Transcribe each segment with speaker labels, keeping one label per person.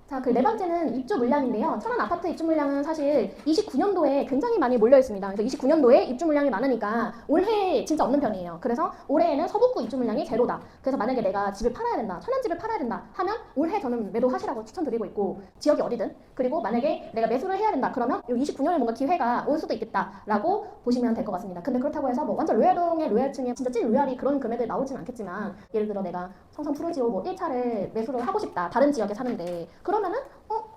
Speaker 1: 자, 그 네 번째는 입주 물량인데요. 천안 아파트 입주 물량은 사실 29년도에 굉장히 많이 몰려 있습니다. 그래서 29년도에 입주 물량이 많으니까 올해 진짜 없는 편이에요. 그래서 올해에는 서북구 입주 물량이 제로다. 그래서 만약에 내가 집을 팔아야 된다, 천안 집을 팔아야 된다 하면 올해 저는 매도하시라고 추천드리고 있고, 지역이 어디든. 그리고 만약에 내가 매수를 해야 된다 그러면 29년에 뭔가 기회가 올 수도 있겠다라고 보시면 될 것 같습니다. 근데 그렇다고 해서 뭐 완전 로얄동의 로얄층에 진짜 찐 로얄이 그런 금액을 나오진 않겠지만, 예를 들어 내가 성성 푸르지오 뭐 1차를 매수를 하고 싶다, 다른 지역에 사는데, 그러면은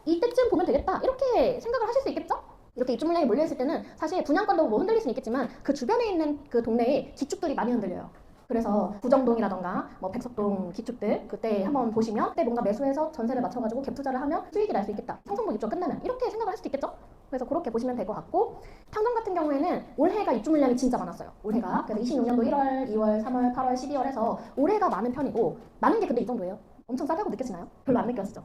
Speaker 1: 이때쯤 보면 되겠다 이렇게 생각을 하실 수 있겠죠? 이렇게 입주 물량이 몰려있을 때는 사실 분양권도 뭐 흔들릴 수는 있겠지만 그 주변에 있는 그 동네에 기축들이 많이 흔들려요. 그래서 구정동이라던가 뭐 백석동 기축들 그때 한번 보시면 그때 뭔가 매수해서 전세를 맞춰가지고 갭 투자를 하면 수익이 날 수 있겠다. 성성동 입주가 끝나면 이렇게 생각을 할 수도 있겠죠? 그래서 그렇게 보시면 될 것 같고, 탕정 같은 경우에는 올해가 입주 물량이 진짜 많았어요. 올해가. 그래서 26년도 1월, 2월, 3월, 8월, 12월 해서 올해가 많은 편이고, 많은 게 근데 이 정도예요. 엄청 싸다고 느껴지나요? 별로 안 느껴지죠?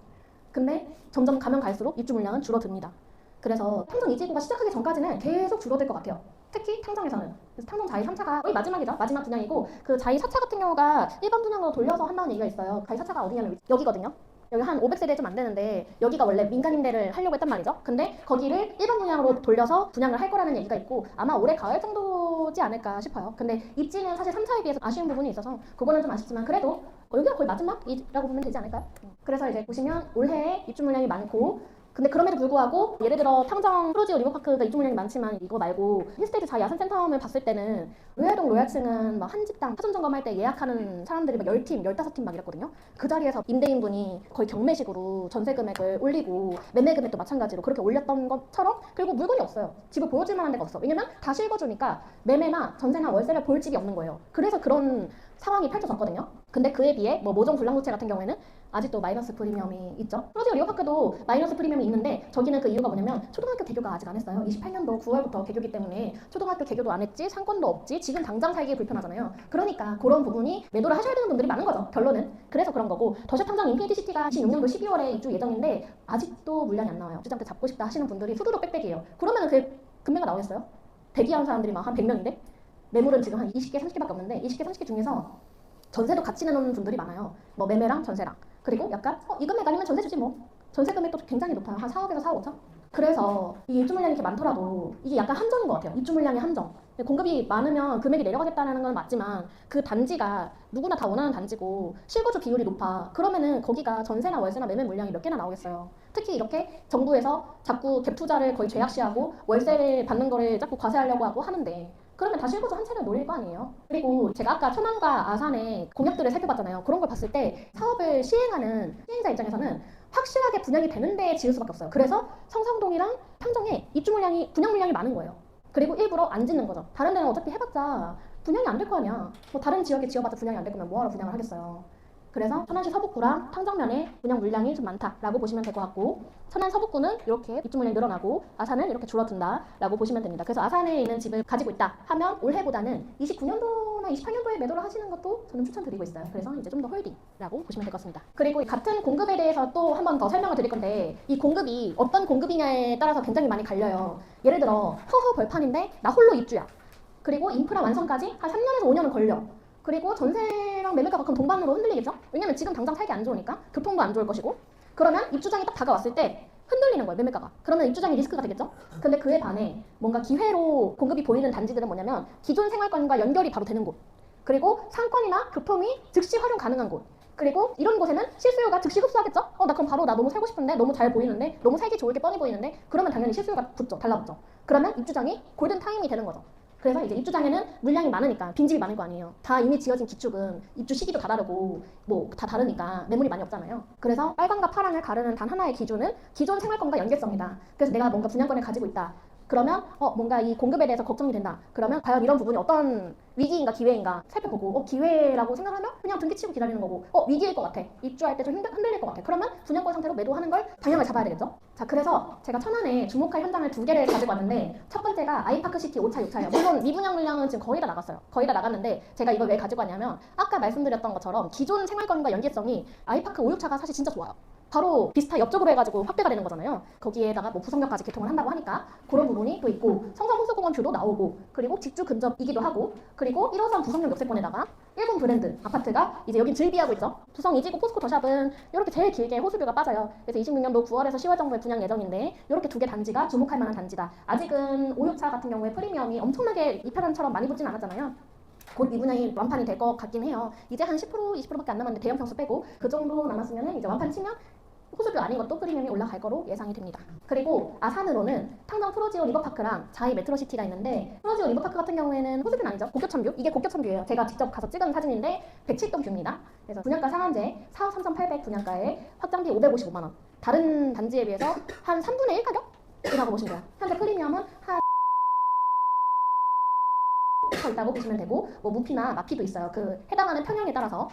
Speaker 1: 근데 점점 가면 갈수록 입주 물량은 줄어듭니다. 그래서 탕정 2지구가 시작하기 전까지는 계속 줄어들 것 같아요. 특히 탕정에서는. 그래서 탕정 자이 3차가 거의 마지막이죠. 마지막 분양이고, 그 자이 4차 같은 경우가 일반 분양으로 돌려서 한다는 얘기가 있어요. 자이 4차가 어디냐면 여기거든요. 여기 한 500세대 좀 안 되는데, 여기가 원래 민간 임대를 하려고 했단 말이죠. 근데 거기를 일반 분양으로 돌려서 분양을 할 거라는 얘기가 있고, 아마 올해 가을 정도지 않을까 싶어요. 근데 입지는 사실 3차에 비해서 아쉬운 부분이 있어서 그거는 좀 아쉽지만, 그래도 여기가 거의 마지막이라고 보면 되지 않을까요? 그래서 이제 보시면 올해 입주 물량이 많고, 근데 그럼에도 불구하고 예를 들어 탕정 프로지오 리버파크가 입주 물량이 많지만, 이거 말고 힐스테이트 자이 야산센텀을 봤을 때는 로얄동 로얄층은 막 한 집당 사전 점검할 때 예약하는 사람들이 막 10팀, 15팀 막 이랬거든요. 그 자리에서 임대인분이 거의 경매식으로 전세 금액을 올리고 매매 금액도 마찬가지로 그렇게 올렸던 것처럼, 그리고 물건이 없어요. 집을 보여줄 만한 데가 없어. 왜냐면 다 실거주니까 매매나 전세나 월세를 볼 집이 없는 거예요. 그래서 그런 상황이 펼쳐졌거든요. 근데 그에 비해 뭐 모종 불량부채 같은 경우에는 아직도 마이너스 프리미엄이 있죠. 프로지오 리오파크도 마이너스 프리미엄이 있는데, 저기는 그 이유가 뭐냐면 초등학교 개교가 아직 안 했어요. 28년도 9월부터 개교기 때문에 초등학교 개교도 안 했지, 상권도 없지, 지금 당장 살기 불편하잖아요. 그러니까 그런 부분이 매도를 하셔야 되는 분들이 많은 거죠, 결론은. 그래서 그런 거고, 더샵 탕정 인피니티 시티가 26년도 12월에 입주 예정인데 아직도 물량이 안 나와요. 입주장때 잡고 싶다 하시는 분들이 후두둑 빽빽이에요. 그러면은 그 금매가 나오겠어요? 대기하는 사람들이 막 한 100명인데 매물은 지금 한 20개, 30개밖에 없는데, 20개, 30개 중에서 전세도 같이 내놓는 분들이 많아요. 뭐 매매랑 전세랑. 그리고 약간 이 금액 아니면 전세 주지 뭐. 전세 금액도 굉장히 높아요. 한 4억에서 4억 5천. 그래서 이 입주 물량이 이렇게 많더라도 이게 약간 함정인 것 같아요. 입주 물량의 함정. 공급이 많으면 금액이 내려가겠다는 건 맞지만, 그 단지가 누구나 다 원하는 단지고 실거주 비율이 높아. 그러면은 거기가 전세나 월세나 매매 물량이 몇 개나 나오겠어요. 특히 이렇게 정부에서 자꾸 갭 투자를 거의 죄악시하고 월세를 받는 거를 자꾸 과세하려고 하고 하는데, 그러면 다 실거주 한 채를 노릴 거 아니에요. 그리고 제가 아까 천안과 아산의 공약들을 살펴봤잖아요. 그런 걸 봤을 때 사업을 시행하는 시행자 입장에서는 확실하게 분양이 되는데 지을 수밖에 없어요. 그래서 성성동이랑 탕정에 입주 물량이, 분양 물량이 많은 거예요. 그리고 일부러 안 짓는 거죠. 다른 데는 어차피 해봤자 분양이 안 될 거 아니야. 뭐 다른 지역에 지어봤자 분양이 안 될 거면 뭐하러 분양을 하겠어요. 그래서 천안시 서북구랑 탕정면에 분양 물량이 좀 많다라고 보시면 될 것 같고, 천안 서북구는 이렇게 입주 물량이 늘어나고 아산은 이렇게 줄어든다라고 보시면 됩니다. 그래서 아산에 있는 집을 가지고 있다 하면 올해보다는 29년도나 28년도에 매도를 하시는 것도 저는 추천드리고 있어요. 그래서 이제 좀 더 홀딩이라고 보시면 될 것 같습니다. 그리고 같은 공급에 대해서 또 한 번 더 설명을 드릴 건데, 이 공급이 어떤 공급이냐에 따라서 굉장히 많이 갈려요. 예를 들어 허허 벌판인데 나 홀로 입주야. 그리고 인프라 완성까지 한 3년에서 5년은 걸려. 그리고 전세랑 매매가가 그럼 동반으로 흔들리겠죠? 왜냐면 지금 당장 살기 안 좋으니까, 교통도 안 좋을 것이고. 그러면 입주장이 딱 다가왔을 때 흔들리는 거예요, 매매가가. 그러면 입주장이 리스크가 되겠죠? 근데 그에 반해 뭔가 기회로 공급이 보이는 단지들은 뭐냐면 기존 생활권과 연결이 바로 되는 곳, 그리고 상권이나 교통이 즉시 활용 가능한 곳, 그리고 이런 곳에는 실수요가 즉시 흡수하겠죠? 나 그럼 바로 나 너무 살고 싶은데, 너무 잘 보이는데, 너무 살기 좋을 게 뻔히 보이는데, 그러면 당연히 실수요가 붙죠, 달라붙죠. 그러면 입주장이 골든 타임이 되는 거죠. 그래서 이제 입주장에는 물량이 많으니까 빈집이 많을 거 아니에요. 다 이미 지어진 기축은 입주 시기도 다 다르고 뭐 다 다르니까 매물이 많이 없잖아요. 그래서 빨강과 파랑을 가르는 단 하나의 기준은 기존 생활권과 연계성이다. 그래서 내가 뭔가 분양권을 가지고 있다. 그러면 뭔가 이 공급에 대해서 걱정이 된다. 그러면 과연 이런 부분이 어떤 위기인가 기회인가 살펴보고, 기회라고 생각하면 그냥 등기치고 기다리는 거고, 위기일 것 같아, 입주할 때 좀 흔들릴 것 같아, 그러면 분양권 상태로 매도하는 걸 방향을 잡아야 되겠죠. 자, 그래서 제가 천안에 주목할 현장을 2개를 가지고 왔는데, 첫 번째가 아이파크시티 5차, 6차예요. 물론 미분양 물량은 지금 거의 다 나갔어요. 거의 다 나갔는데, 제가 이걸 왜 가지고 왔냐면 아까 말씀드렸던 것처럼 기존 생활권과 연계성이 아이파크 5, 6차가 사실 진짜 좋아요. 바로 비스타 옆쪽으로 해가지고 확대가 되는 거잖아요. 거기에다가 뭐 부성역까지 개통을 한다고 하니까 그런 부분이 또 있고, 성산호수공원 뷰도 나오고, 그리고 직주 근접이기도 하고, 그리고 1호선 부성역 역세권에다가 일본 브랜드 아파트가 이제 여긴 즐비하고 있죠. 부성 이지구 포스코 더샵은 이렇게 제일 길게 호수뷰가 빠져요. 그래서 26년도 9월에서 10월 정도에 분양 예정인데, 이렇게 두 개 단지가 주목할 만한 단지다. 아직은 5, 6차 같은 경우에 프리미엄이 엄청나게 2편처럼 많이 붙진 않았잖아요. 곧 미분양이 완판이 될 것 같긴 해요. 이제 한 10%, 20%밖에 안 남았는데 대형 평수 빼고 그 정도 남았으면 이제 완판 치면 호수뷰 아닌 것도 프리미엄이 올라갈 거로 예상이 됩니다. 그리고 아산으로는 탕정 프로지오 리버파크랑 자이 메트로시티가 있는데, 프로지오 리버파크 같은 경우에는 호수뷰는 아니죠. 고교천뷰? 이게 고교천뷰예요. 제가 직접 가서 찍은 사진인데 107동 뷰입니다. 그래서 분양가 상한제 4억 3,800 분양가에 확장비 555만 원. 다른 단지에 비해서 한 3분의 1 가격이라고 보시면 돼요. 현재 프리미엄은 한 있다고 보시면 되고, 뭐 무피나 마피도 있어요. 그 해당하는 평형에 따라서.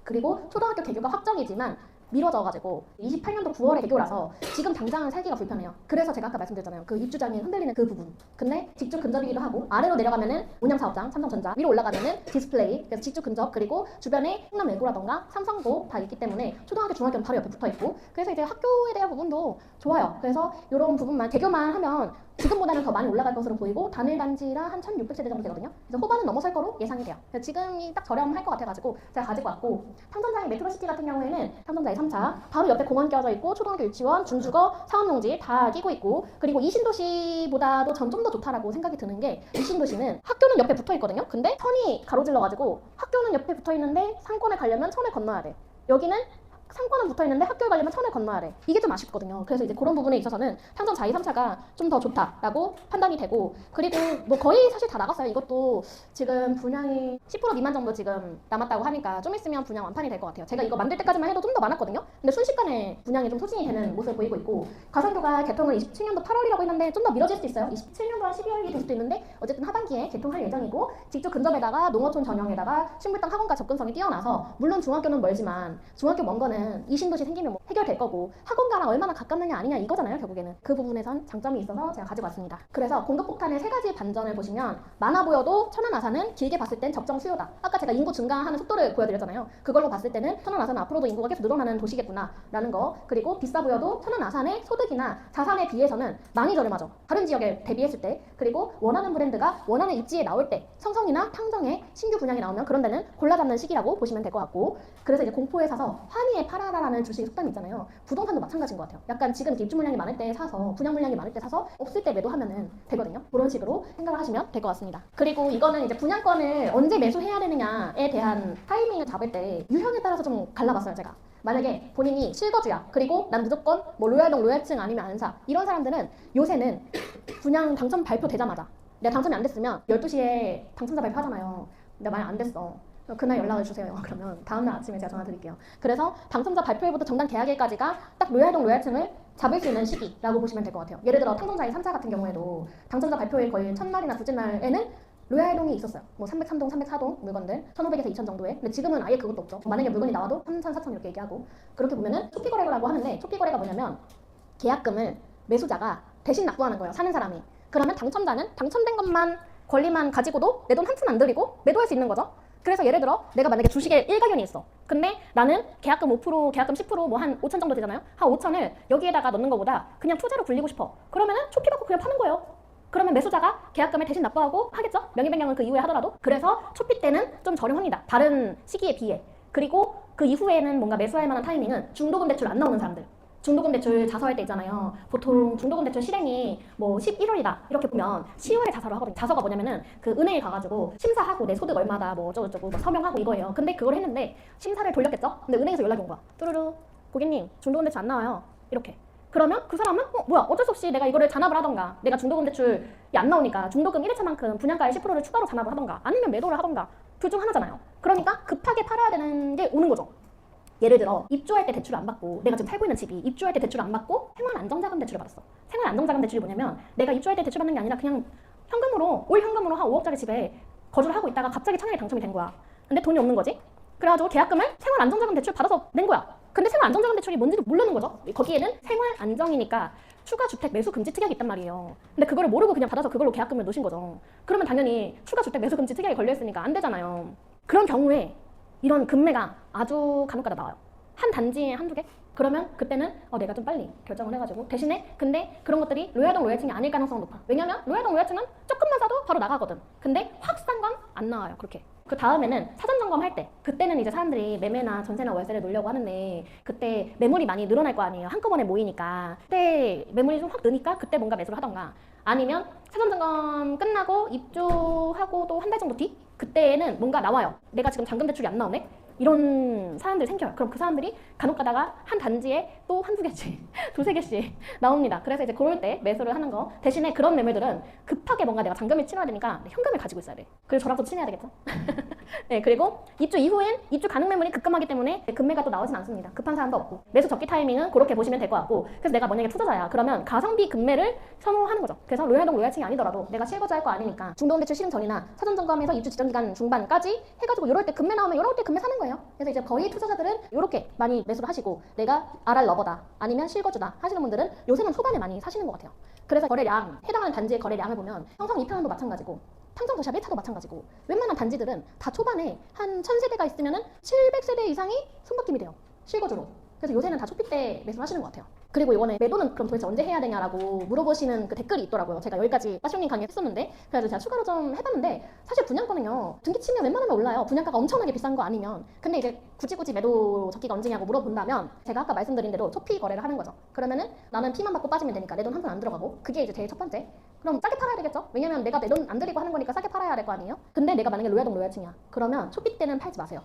Speaker 1: 그리고 초등학교 개교가 확정이지만 미뤄져가지고 28년도 9월에 개교라서 지금 당장은 살기가 불편해요. 그래서 제가 아까 말씀드렸잖아요. 그 입주장이 흔들리는 그 부분. 근데 직주 근접이기도 하고, 아래로 내려가면은 온양사업장, 삼성전자, 위로 올라가면은 디스플레이, 그래서 직주 근접, 그리고 주변에 충남 외고라던가 삼성고 다 있기 때문에 초등학교, 중학교는 바로 옆에 붙어 있고, 그래서 이제 학교에 대한 부분도 좋아요. 그래서 이런 부분만 개교만 하면 지금보다는 더 많이 올라갈 것으로 보이고, 단일 단지라 한 1600세대 정도 되거든요. 그래서 후반은 넘어설 거로 예상이 돼요. 그래서 지금이 딱 저렴할 것 같아가지고 제가 가지고 왔고, 탕전장의 메트로시티 같은 경우에는 탕전자의 3차 바로 옆에 공원 껴져 있고, 초등학교 유치원, 중주거, 사업용지 다 끼고 있고, 그리고 이신도시보다도 전 좀 더 좋다라고 생각이 드는 게, 이신도시는 학교는 옆에 붙어 있거든요. 근데 선이 가로질러가지고 학교는 옆에 붙어 있는데 상권에 가려면 천을 건너야 돼. 여기는 상권은 붙어있는데 학교에 가려면 천을 건너야 돼. 이게 좀 아쉽거든요. 그래서 이제 그런 부분에 있어서는 탕전 자이 3차가 좀 더 좋다라고 판단이 되고, 그리고 뭐 거의 사실 다 나갔어요. 이것도 지금 분양이 10% 미만 정도 지금 남았다고 하니까 좀 있으면 분양 완판이 될 것 같아요. 제가 이거 만들 때까지만 해도 좀 더 많았거든요. 근데 순식간에 분양이 좀 소진이 되는 모습을 보이고 있고, 가산교가 개통을 27년도 8월이라고 했는데 좀 더 미뤄질 수도 있어요. 27년도 한 12월이 될 수도 있는데 어쨌든 하반기에 개통할 예정이고, 직접 근접에다가 농어촌 전형에다가 신불당 학원과 접근성이 뛰어나서, 물론 중학교는 멀지만 중학교 먼 거는 이신도시 생기면 뭐 해결될 거고, 학원가랑 얼마나 가깝느냐 아니냐 이거잖아요. 결국에는 그 부분에선 장점이 있어서 제가 가지고 왔습니다. 그래서 공급폭탄의 세 가지 반전을 보시면, 많아 보여도 천안 아산은 길게 봤을 땐 적정 수요다. 아까 제가 인구 증가하는 속도를 보여드렸잖아요. 그걸로 봤을 때는 천안 아산은 앞으로도 인구가 계속 늘어나는 도시겠구나 라는 거. 그리고 비싸 보여도 천안 아산의 소득이나 자산에 비해서는 많이 저렴하죠. 다른 지역에 대비했을 때. 그리고 원하는 브랜드가 원하는 입지에 나올 때, 성성이나 탕정에 신규 분양이 나오면 그런 데는 골라잡는 시기라고 보시면 될 것 같고, 그래서 이제 공포에 사서 환희에 팔아라라는 주식의 속담이 있잖아요. 부동산도 마찬가지인 것 같아요. 약간 지금 입주 물량이 많을 때 사서, 분양 물량이 많을 때 사서 없을 때 매도하면은 되거든요. 그런 식으로 생각을 하시면 될 것 같습니다. 그리고 이거는 이제 분양권을 언제 매수해야 되느냐에 대한 타이밍을 잡을 때 유형에 따라서 좀 갈라봤어요, 제가. 만약에 본인이 실거주야, 그리고 난 무조건 뭐 로얄동 로얄층 아니면 안 사, 이런 사람들은 요새는 분양 당첨 발표되자마자, 내가 당첨이 안 됐으면 12시에 당첨자 발표하잖아요. 내가 만약 안 됐어, 그날 연락을 주세요. 그러면 다음날 아침에 제가 전화 드릴게요. 그래서 당첨자 발표일부터 정당 계약일까지가 딱 로얄동 로얄층을 잡을 수 있는 시기라고 보시면 될 것 같아요. 예를 들어 탕정자의 3차 같은 경우에도 당첨자 발표일 거의 첫날이나 둘째 날에는 로얄동이 있었어요. 뭐 303동, 304동 물건들 1,500에서 2,000 정도에. 근데 지금은 아예 그것도 없죠. 만약에 물건이 나와도 3,000, 4,000 이렇게 얘기하고. 그렇게 보면은 초기 거래라고 하는데, 초기 거래가 뭐냐면 계약금을 매수자가 대신 납부하는 거예요, 사는 사람이. 그러면 당첨자는 당첨된 것만, 권리만 가지고도 내 돈 한 푼 안 들이고 매도할 수 있는 거죠. 그래서 예를 들어 내가 만약에 주식에 일가견이 있어. 근데 나는 계약금 5%, 계약금 10%, 뭐 한 5천 정도 되잖아요. 한 5천을 여기에다가 넣는 것보다 그냥 투자로 굴리고 싶어. 그러면은 초기 받고 그냥 파는 거예요. 그러면 매수자가 계약금을 대신 납부하고 하겠죠? 명의 변경은 그 이후에 하더라도. 그래서 초기 때는 좀 저렴합니다, 다른 시기에 비해. 그리고 그 이후에는 뭔가 매수할 만한 타이밍은 중도금 대출 안 나오는 사람들. 중도금 대출 자서할 때 있잖아요. 보통 중도금 대출 실행이 뭐 11월이다 이렇게 보면 10월에 자서를 하거든요. 자서가 뭐냐면은 그 은행에 가가지고 심사하고 내 소득 얼마다 뭐 어쩌고저쩌고 뭐 서명하고 이거예요. 근데 그걸 했는데 심사를 돌렸겠죠? 근데 은행에서 연락이 온 거야. 뚜루루, 고객님 중도금 대출 안 나와요. 이렇게. 그러면 그 사람은 뭐야, 어쩔 수 없이 내가 이거를 잔압을 하던가, 내가 중도금 대출이 안 나오니까 중도금 1회차만큼 분양가의 10%를 추가로 잔압을 하던가, 아니면 매도를 하던가, 둘 중 하나잖아요. 그러니까 급하게 팔아야 되는 게 오는 거죠. 예를 들어 입주할 때 대출을 안 받고, 내가 지금 살고 있는 집이 입주할 때 대출을 안 받고 생활 안정자금 대출을 받았어. 생활 안정자금 대출이 뭐냐면, 내가 입주할 때 대출 받는 게 아니라 그냥 현금으로, 올 현금으로 한 5억짜리 집에 거주를 하고 있다가 갑자기 청약에 당첨이 된 거야. 근데 돈이 없는 거지. 그래가지고 계약금을 생활 안정자금 대출 받아서 낸 거야. 근데 생활 안정자금 대출이 뭔지도 모르는 거죠. 거기에는 생활 안정이니까 추가 주택 매수 금지 특약이 있단 말이에요. 근데 그거를 모르고 그냥 받아서 그걸로 계약금을 넣으신 거죠. 그러면 당연히 추가 주택 매수 금지 특약이 걸려 있으니까 안 되잖아요. 그런 경우에 이런 금매가 아주 간혹가다 나와요. 한 단지에 한두 개? 그러면 그때는 내가 좀 빨리 결정을 해가지고 대신에 근데 그런 것들이 로얄동 로얄층이 아닐 가능성이 높아. 왜냐면 로얄동 로얄층은 조금만 사도 바로 나가거든. 근데 확 싼 건 안 나와요. 그렇게. 그 다음에는 사전 점검할 때 그때는 이제 사람들이 매매나 전세나 월세를 놓으려고 하는데 그때 매물이 많이 늘어날 거 아니에요. 한꺼번에 모이니까 그때 매물이 좀 확 느니까 그때 뭔가 매수를 하던가 아니면 사전 점검 끝나고 입주하고 또 한 달 정도 뒤 그때는 뭔가 나와요. 내가 지금 잔금 대출이 안 나오네? 이런 사람들이 생겨요. 그럼 그 사람들이 간혹 가다가 한 단지에 또 한두 개씩, 두세 개씩 나옵니다. 그래서 이제 그럴 때 매수를 하는 거. 대신에 그런 매물들은 급하게 뭔가 내가 잔금을 치러야 되니까 현금을 가지고 있어야 돼. 그리고 저랑 또 친해야 되겠죠? 네, 그리고 입주 이후엔 입주 가능 매물이 급감하기 때문에 금매가 또 나오진 않습니다. 급한 사람도 없고. 매수 적기 타이밍은 그렇게 보시면 될 것 같고. 그래서 내가 만약에 투자자야. 그러면 가성비 금매를 선호하는 거죠. 그래서 로얄동 로얄층이 아니더라도 내가 실거주 할 거 아니니까 중도금대출 실행 전이나 사전점검에서 입주 지정기간 중반까지 해가지고 이럴 때 금매 나오면 이럴 때 금매 사는 거예요. 그래서 이제 거의 투자자들은 이렇게 많이 매수를 하시고 내가 RR 러버다 아니면 실거주다 하시는 분들은 요새는 초반에 많이 사시는 것 같아요. 그래서 거래량, 해당하는 단지의 거래량을 보면 형성 2평형도 마찬가지고 탕정도샵 1차도 마찬가지고 웬만한 단지들은 다 초반에 한 1000세대가 있으면 700세대 이상이 손바뀜이 돼요. 실거주로. 그래서 요새는 다 초피 때 매수를 하시는 것 같아요. 그리고 이번에 매도는 그럼 도대체 언제 해야 되냐라고 물어보시는 그 댓글이 있더라고요. 제가 여기까지 빠쇼님 강의 했었는데 그래서 제가 추가로 좀 해봤는데 사실 분양가는요 등기 치면 웬만하면 올라요. 분양가가 엄청나게 비싼 거 아니면. 근데 이제 굳이 매도 적기가 언제냐고 물어본다면 제가 아까 말씀드린 대로 초피 거래를 하는 거죠. 그러면은 나는 피만 받고 빠지면 되니까 내 돈 한 푼 안 들어가고 그게 이제 제일 첫 번째. 그럼 싸게 팔아야 되겠죠? 왜냐면 내가 내 돈 안 들이고 하는 거니까 싸게 팔아야 될 거 아니에요? 근데 내가 만약에 로얄동 로얄층이야. 그러면 초피 때는 팔지 마세요.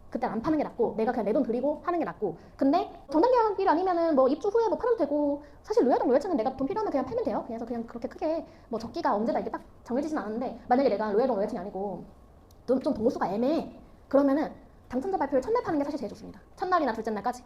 Speaker 1: 그땐 안 파는 게 낫고 내가 그냥 내 돈 들이고 하는 게 낫고. 근데 전단계약일 아니면은 뭐 입주 후에 뭐 팔아도 되고 사실 로얄동 로얄층은 내가 돈 필요하면 그냥 팔면 돼요. 그래서 그냥 그렇게 크게 뭐 적기가 언제다 이게 딱 정해지진 않았는데 만약에 내가 로얄동 로얄층이 아니고 좀 동호수가 애매해. 그러면은 당첨자 발표를 첫날 파는 게 사실 제일 좋습니다. 첫날이나 둘째 날까지.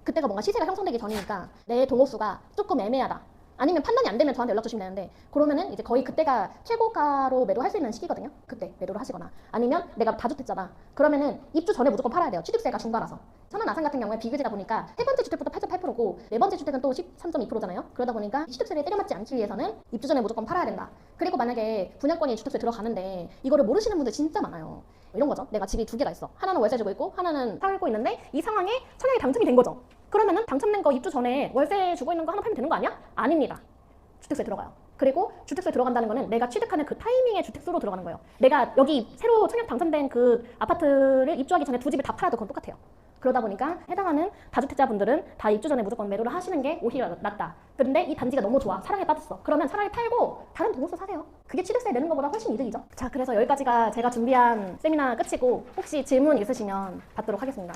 Speaker 1: 그때가 뭔가 시세가 형성되기 전이니까 내 동호수가 조금 애매하다. 아니면 판단이 안 되면 저한테 연락 주시면 되는데 그러면은 이제 거의 그때가 최고가로 매도할 수 있는 시기거든요. 그때 매도를 하시거나 아니면 내가 다주택자다. 그러면은 입주 전에 무조건 팔아야 돼요. 취득세가 중과라서. 천안 아산 같은 경우에 비규제다 보니까 세 번째 주택부터 8.8%고 네 번째 주택은 또 13.2%잖아요. 그러다 보니까 취득세를 때려맞지 않기 위해서는 입주 전에 무조건 팔아야 된다. 그리고 만약에 분양권이 주택세 들어가는데 이거를 모르시는 분들 진짜 많아요. 이런 거죠. 내가 집이 두 개가 있어. 하나는 월세 주고 있고 하나는 살고 있는데 이 상황에 청약이 당첨이 된 거죠. 그러면은 당첨된 거 입주 전에 월세 주고 있는 거 하나 팔면 되는 거 아니야? 아닙니다. 주택세 들어가요. 그리고 주택세 들어간다는 거는 내가 취득하는 그 타이밍에 주택수로 들어가는 거예요. 내가 여기 새로 청약 당첨된 그 아파트를 입주하기 전에 두 집을 다 팔아도 그건 똑같아요. 그러다 보니까 해당하는 다주택자분들은 다 입주 전에 무조건 매도를 하시는 게 오히려 낫다. 그런데 이 단지가 너무 좋아. 사랑에 빠졌어. 그러면 차라리 팔고 다른 동호수 사세요. 그게 취득세 내는 것보다 훨씬 이득이죠. 자, 그래서 여기까지가 제가 준비한 세미나 끝이고 혹시 질문 있으시면 받도록 하겠습니다.